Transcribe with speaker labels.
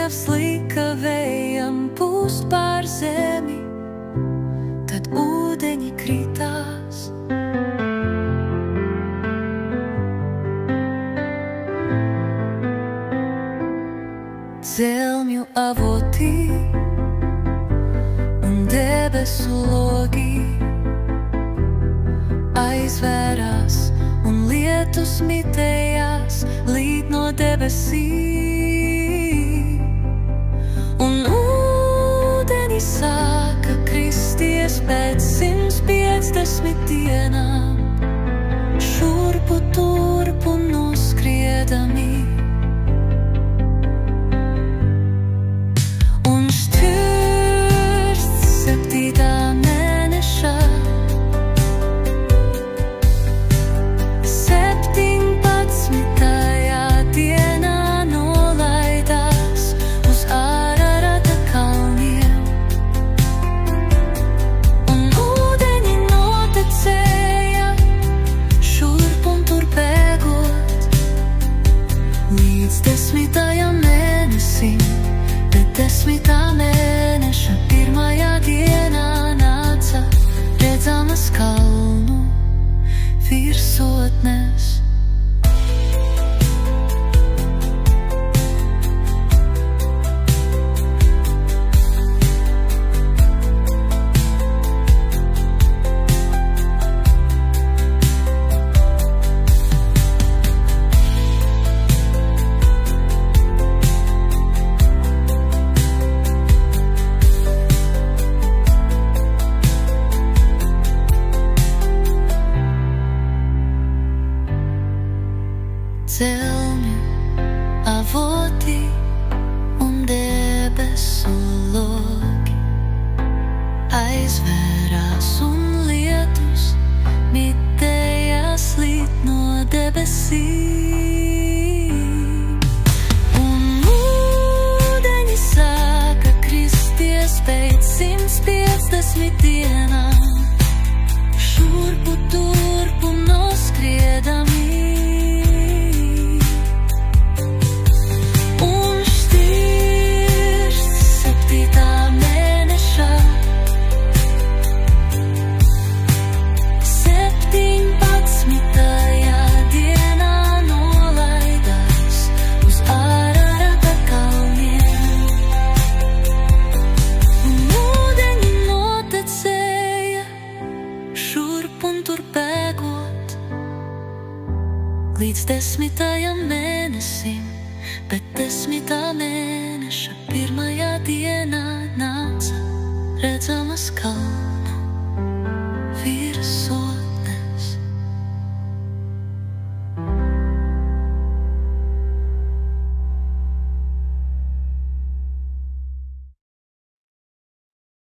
Speaker 1: Dievs lika vējam pūst pār zemi, tad ūdeņi kritās. Dzelmju avotī un debesu logi aizvērās, un lietus mitējās līd no debesīm. Un ūdeni sāka kristies pēc 150 dienām, šurpu turpu noskriedami. Desmitā mēneša pirmajā dienā nāca redzamas kalnu virsotnes. Dzelmju avoti un debesu logi aizvērās, un lietus mitējās līd no debesīm. Un ūdeņi sāka kristies pēc 150 dienām, šurpu turpu noskriedami. Līdz 10. mēnesim, bet 10. mēneša pirmajā dienā nāca redzamas kalnu virsotnes.